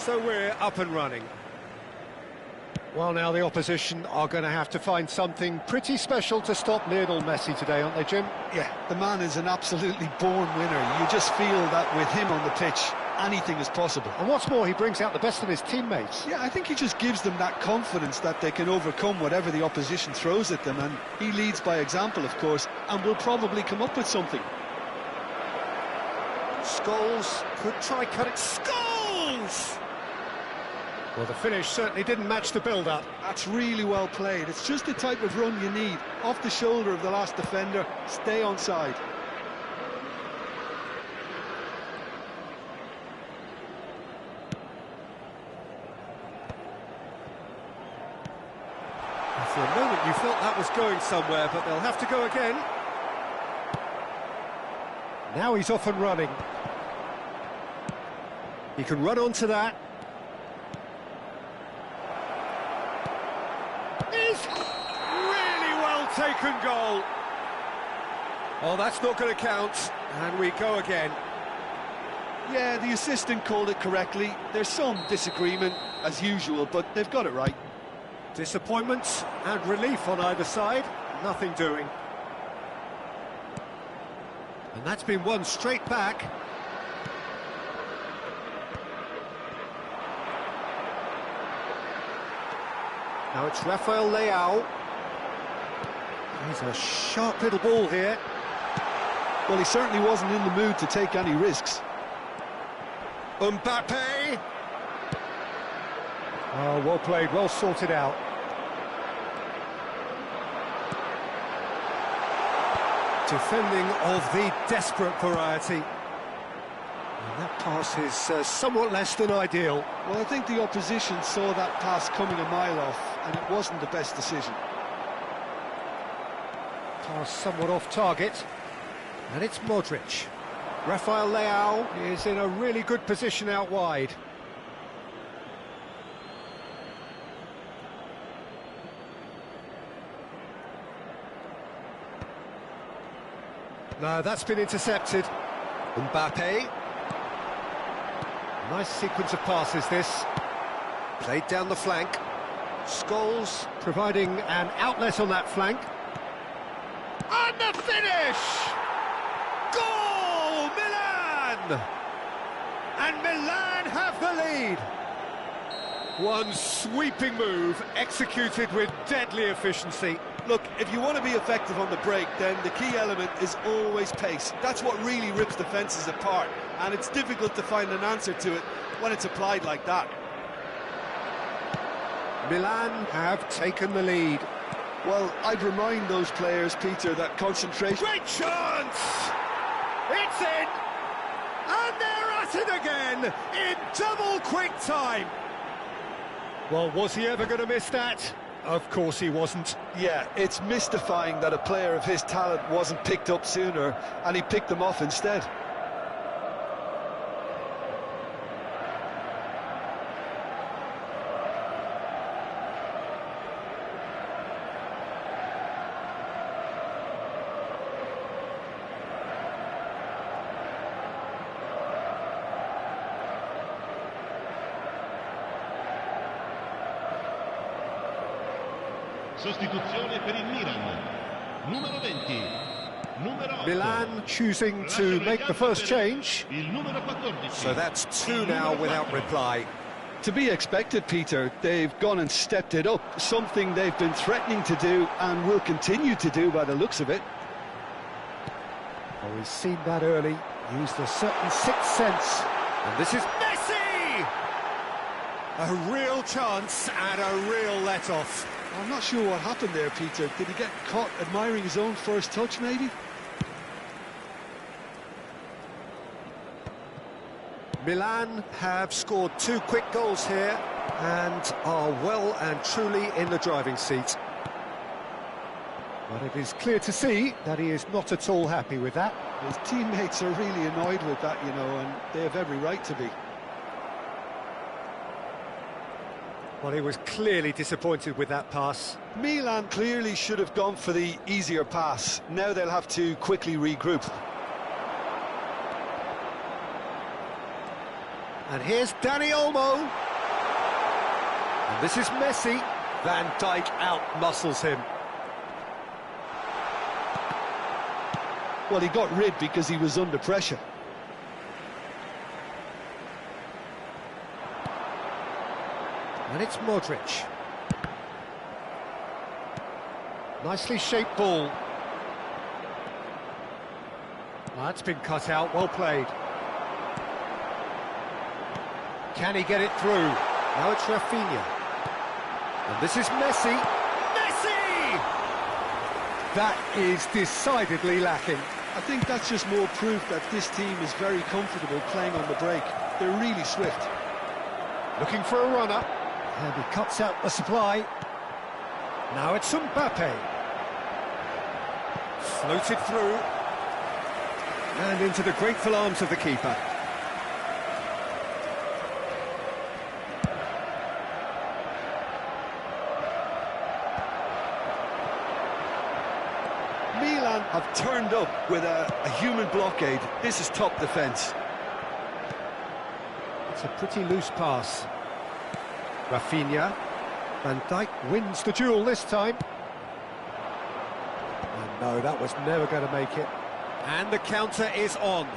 So we're up and running. Well, now the opposition are going to have to find something pretty special to stop Lionel Messi today, aren't they, Jim? Yeah, the man is an absolutely born winner. You just feel that with him on the pitch, anything is possible. And what's more, he brings out the best of his teammates. Yeah, I think he just gives them that confidence that they can overcome whatever the opposition throws at them, and he leads by example, of course, and will probably come up with something. Scholes could try cutting. Scholes! Well, the finish certainly didn't match the build-up. That's really well played. It's just the type of run you need. Off the shoulder of the last defender, stay onside. For a moment you thought that was going somewhere, but they'll have to go again. Now he's off and running. He can run onto that. Is really well taken goal. Oh, that's not going to count, and we go again. Yeah, the assistant called it correctly. There's some disagreement, as usual, but they've got it right. Disappointment and relief on either side, nothing doing. And that's been won straight back. Now it's Rafael Leao. He's a sharp little ball here. Well, he certainly wasn't in the mood to take any risks. Mbappe! Oh, well played, well sorted out. Defending of the desperate variety. And that pass is somewhat less than ideal. Well, I think the opposition saw that pass coming a mile off, and it wasn't the best decision. Pass somewhat off target. And it's Modric. Rafael Leao is in a really good position out wide. No, that's been intercepted. Mbappe. Nice sequence of passes, this. Played down the flank. Scholes providing an outlet on that flank. And the finish! Goal! Milan! And Milan have the lead. One sweeping move, executed with deadly efficiency. Look, if you want to be effective on the break, then the key element is always pace. That's what really rips defences apart, and it's difficult to find an answer to it when it's applied like that. Milan have taken the lead. Well, I'd remind those players, Peter, that concentration... Great chance! It's in! And they're at it again, in double quick time! Well, was he ever going to miss that? Of course he wasn't. Yeah, it's mystifying that a player of his talent wasn't picked up sooner, and he picked them off instead. Sostituzione per il Milan. Numero 20. Numero 8. Milan choosing to make the first change. Il numero 14. So that's two now without reply. To be expected, Peter. They've gone and stepped it up, something they've been threatening to do and will continue to do by the looks of it. Well, we've seen that early, used a certain sixth sense. And this is Messi! A real chance and a real let-off. I'm not sure what happened there, Peter. Did he get caught admiring his own first touch, maybe? Milan have scored two quick goals here and are well and truly in the driving seat. But it is clear to see that he is not at all happy with that. His teammates are really annoyed with that, you know, and they have every right to be. Well, he was clearly disappointed with that pass. Milan clearly should have gone for the easier pass. Now they'll have to quickly regroup. And here's Dani Olmo. And this is Messi. Van Dijk out-muscles him. Well, he got rid because he was under pressure. And it's Modric. Nicely shaped ball. That's been cut out, well played. Can he get it through? Now it's Rafinha. And this is Messi. Messi! That is decidedly lacking. I think that's just more proof that this team is very comfortable playing on the break. They're really swift. Looking for a runner. And he cuts out the supply. Now it's Mbappe. Floated through. And into the grateful arms of the keeper. Milan have turned up with a human blockade. This is top defence. It's a pretty loose pass. Rafinha. Van Dijk wins the duel this time. And no, that was never going to make it. And the counter is on.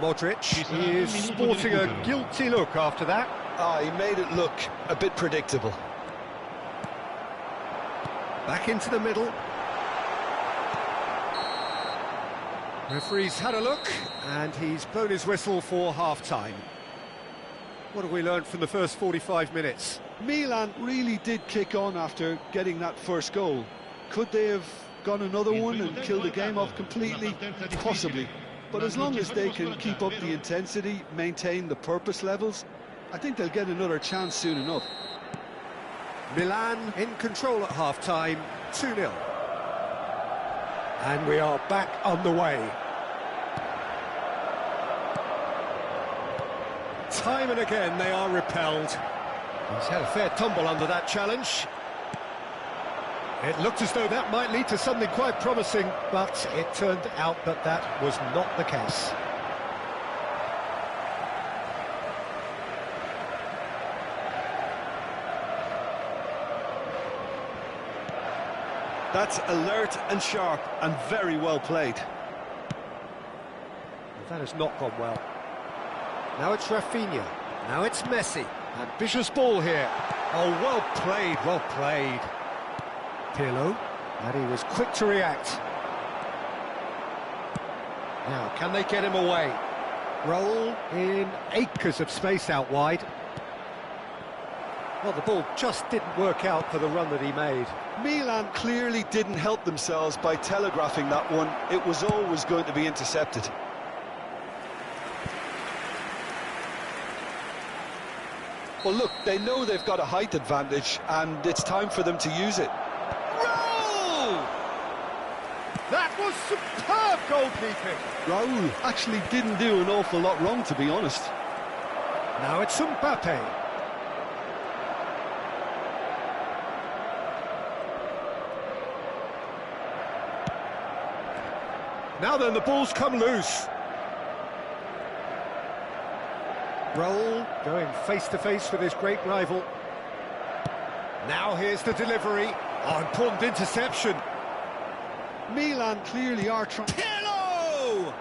Modric is sporting a guilty look after that. He made it look a bit predictable. Back into the middle. Referee's had a look, and he's blown his whistle for half-time. What have we learned from the first 45 minutes? Milan really did kick on after getting that first goal. Could they have gone another one and killed the game off completely? Possibly. But as long as they can keep up the intensity, maintain the purpose levels, I think they'll get another chance soon enough. Milan in control at half-time, 2-0. And we are back on the way. Time and again they are repelled. He's had a fair tumble under that challenge. It looked as though that might lead to something quite promising, but it turned out that that was not the case. That's alert and sharp and very well played. That has not gone well. Now it's Rafinha. Now it's Messi. Ambitious ball here. Oh, well played, well played. Pirlo, and he was quick to react. Now, can they get him away? Roll in acres of space out wide. Well, the ball just didn't work out for the run that he made. Milan clearly didn't help themselves by telegraphing that one. It was always going to be intercepted. Well, look, they know they've got a height advantage, and it's time for them to use it. Raul! That was superb goalkeeping. Raul actually didn't do an awful lot wrong, to be honest. Now it's Mbappe. Now then, the ball's come loose. Raul going face-to-face with his great rival. Now here's the delivery. Oh, important interception. Milan clearly are trying... Pirlo!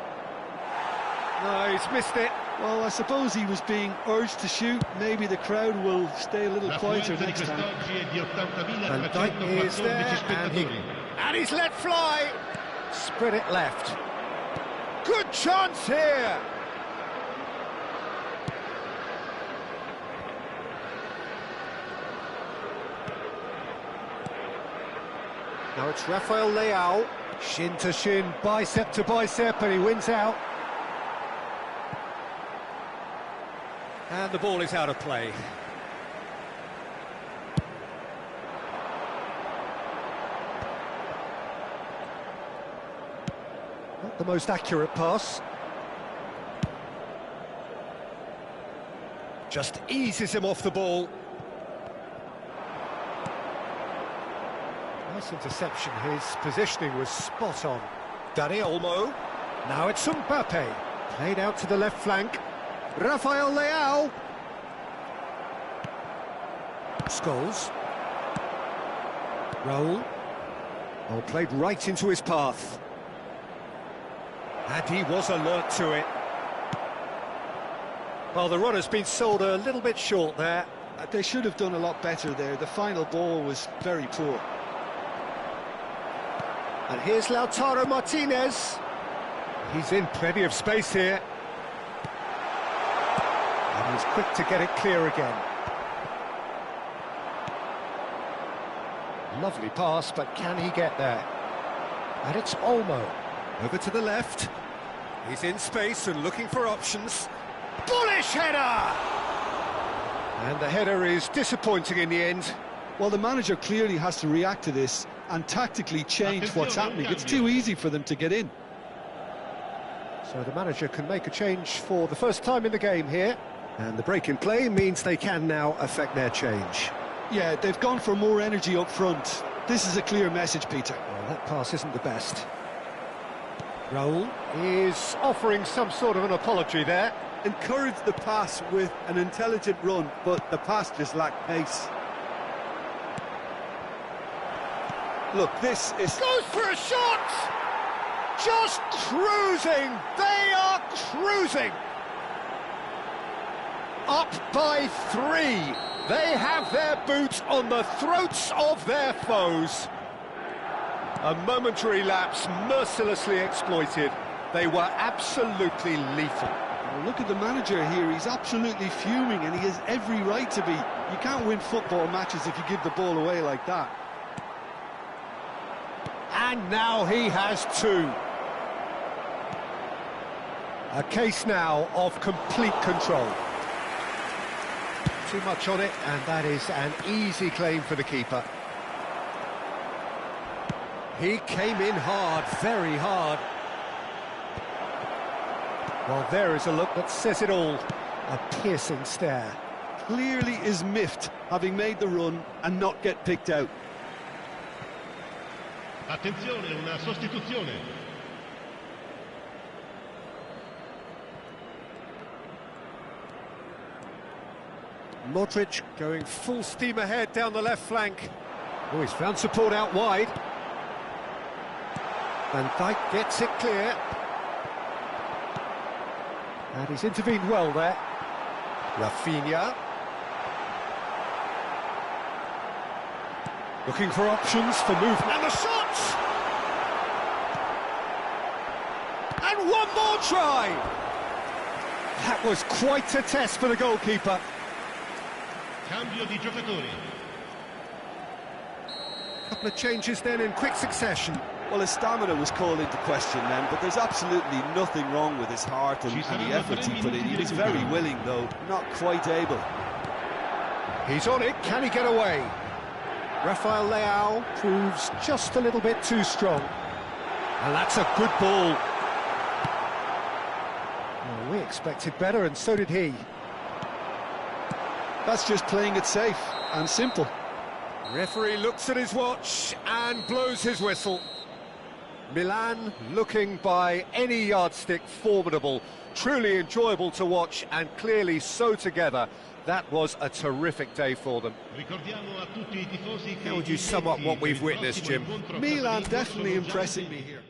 No, he's missed it. Well, I suppose he was being urged to shoot. Maybe the crowd will stay a little quieter next time. Van Dijk is there, and he's let fly. Spread it left. Good chance here. Now it's Rafael Leao. Shin to shin, bicep to bicep, and he wins out. And the ball is out of play. Not the most accurate pass. Just eases him off the ball. Nice interception. His positioning was spot on. Dani Olmo. Now it's Mbappe. Played out to the left flank. Rafael Leao. Scholes. Roll. Oh, played right into his path. And he was alert to it. Well, the runner's been sold a little bit short there. They should have done a lot better there. The final ball was very poor. And here's Lautaro Martinez. He's in plenty of space here. And he's quick to get it clear again. Lovely pass, but can he get there? And it's Olmo. Over to the left. He's in space and looking for options. Bullish header! And the header is disappointing in the end. Well, the manager clearly has to react to this and tactically change what's happening. It's too easy for them to get in. So the manager can make a change for the first time in the game here. And the break in play means they can now affect their change. Yeah, they've gone for more energy up front. This is a clear message, Peter. Well, that pass isn't the best. Raul is offering some sort of an apology there. Encouraged the pass with an intelligent run, but the pass just lacked pace. Look, this is... Goes for a shot! Just cruising! They are cruising! Up by 3. They have their boots on the throats of their foes. A momentary lapse mercilessly exploited. They were absolutely lethal. Well, look at the manager here. He's absolutely fuming, and he has every right to be. You can't win football matches if you give the ball away like that. And now he has 2. A case now of complete control. Too much on it, and that is an easy claim for the keeper. He came in hard, very hard. Well, there is a look that says it all. A piercing stare. Clearly is miffed, having made the run and not get picked out. Attenzione, una sostituzione. Modric going full steam ahead down the left flank. Oh, he's found support out wide. Van Dijk gets it clear. And he's intervened well there. Rafinha. Looking for options for movement. And the shot! And one more try! That was quite a test for the goalkeeper. Cambio di giocatori. Couple of changes then in quick succession. Well, his stamina was called into question then, but there's absolutely nothing wrong with his heart and the effort he put in. He was very willing, though, not quite able. He's on it, can he get away? Rafael Leao proves just a little bit too strong. And that's a good ball. Well, we expected better, and so did he. That's just playing it safe and simple. Referee looks at his watch and blows his whistle. Milan looking by any yardstick formidable, truly enjoyable to watch, and clearly so together. That was a terrific day for them. How would you sum up what we've witnessed, Jim? Milan definitely impressing me here.